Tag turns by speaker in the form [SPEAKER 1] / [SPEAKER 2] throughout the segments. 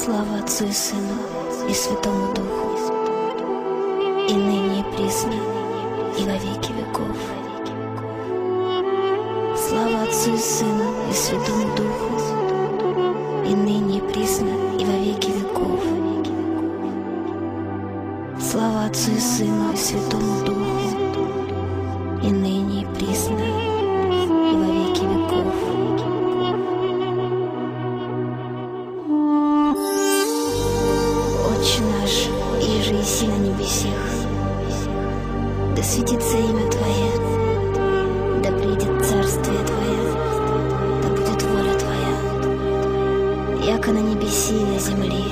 [SPEAKER 1] Слава Отцу и Сыну и Святому Духу, и ныне и присно, и во веки веков. Слава Отцу и Сыну и Святому Духу, и ныне и присно, и во веки веков. Слава Отцу и Сыну и Святому Духу, и ныне и присно, и во веки веков. Отче наш, иже еси на небесех, да светится имя Твое, да придет царствие Твое, да будет воля Твоя, яко на небеси и на земле.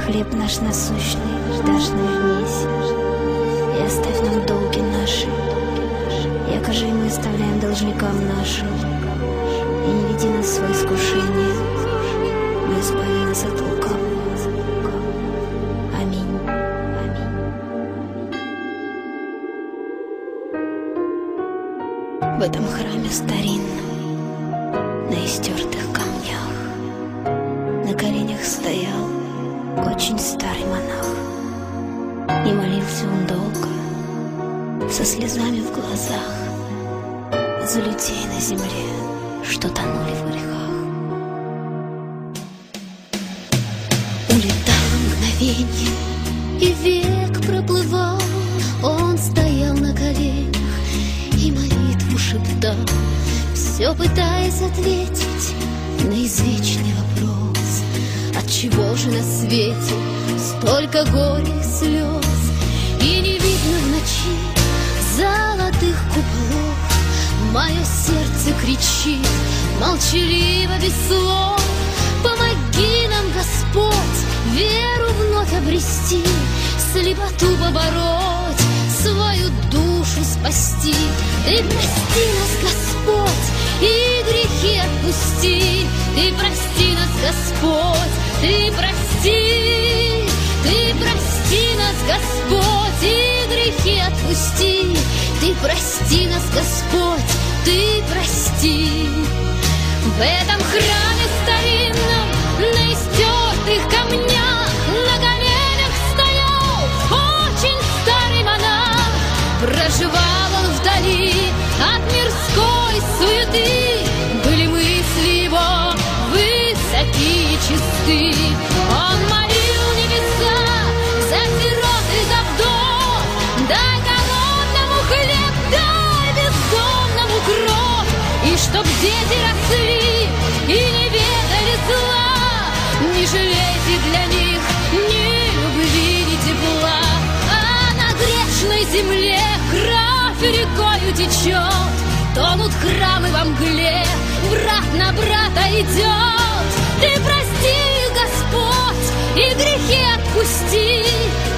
[SPEAKER 1] Хлеб наш насущный дашь нам днесь, и оставь нам долги наши, яко же и мы оставляем должникам нашим, и не веди нас в свое искушение, но избави нас от лукавого. Аминь. В этом храме старинном, на истертых камнях, на коленях стоял очень старый монах. И молился он долго, со слезами в глазах, за людей на земле, что тонули в грехах. Улетало мгновенье, и век проплывал. Он стоял на коленях и молитву шептал, все пытаясь ответить на извечный вопрос: отчего же на свете столько горя и слез? И не видно в ночи золотых куполов. Мое сердце кричит молчаливо, без слов: помоги нам, Господь, веру вновь обрести, слепоту побороть, свою душу спасти. Ты прости нас, Господь, и грехи отпусти. Ты прости нас, Господь, ты прости. Ты прости нас, Господь, и грехи отпусти. Ты прости нас, Господь, ты прости. В этом храме старинном, на истертых камнях, на коленях стоял очень старый монах. Проживал он вдали от мирской суеты, были мысли его высоки и чисты. Он молил небеса за сирот и за вдов: дай голодному хлеб, дай бездомному кров. И чтоб дети росли и не ведали зла, не жалейте для них ни любви, ни тепла. А на грешной земле кровь рекою течет, тонут храмы во мгле, брат на брата идет. Ты прости их, Господь, и грехи отпусти.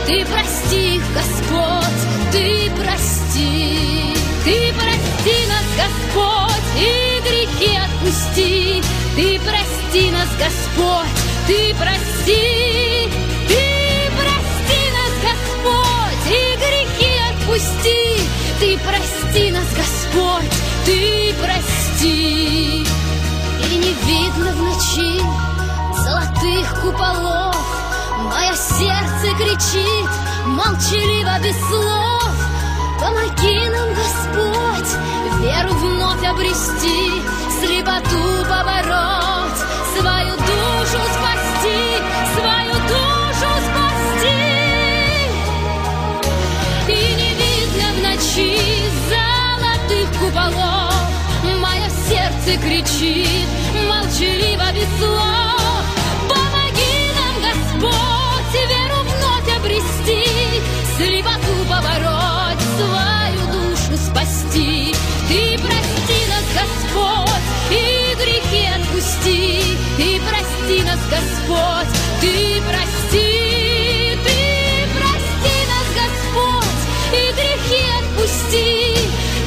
[SPEAKER 1] Ты прости их, Господь, ты прости. Ты прости нас, Господь, и грехи отпусти. Ты прости нас, Господь, ты прости. Ты прости нас, Господь, и грехи отпусти. Ты прости нас, Господь, ты прости. И не видно в ночи золотых куполов. Мое сердце кричит молчаливо, без слов: помоги нам, Господь, веру вновь обрести, слепоту побороть, свою душу спасти, свою душу спасти. И не видно в ночи золотых куполов. Мое сердце кричит молчаливо, без слов: помоги нам, Господь, веру вновь обрести, слепоту побороть, свою душу спасти. Ты прости нас, Господь, и грехи отпусти. Ты прости нас, Господь, ты прости. Ты прости нас, Господь, и грехи отпусти.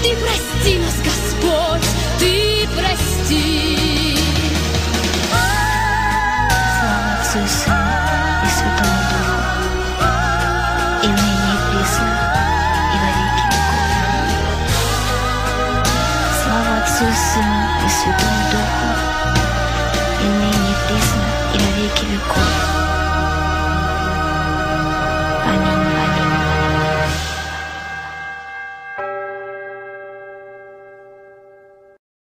[SPEAKER 1] Ты прости нас, Господь, ты прости. Слава Отцу и Сыну и Святому Духу, и ныне и присно, и во веки веков. Слава Отцу и Сыну и Святому Духу, и ныне и присно, и во веки веки веков.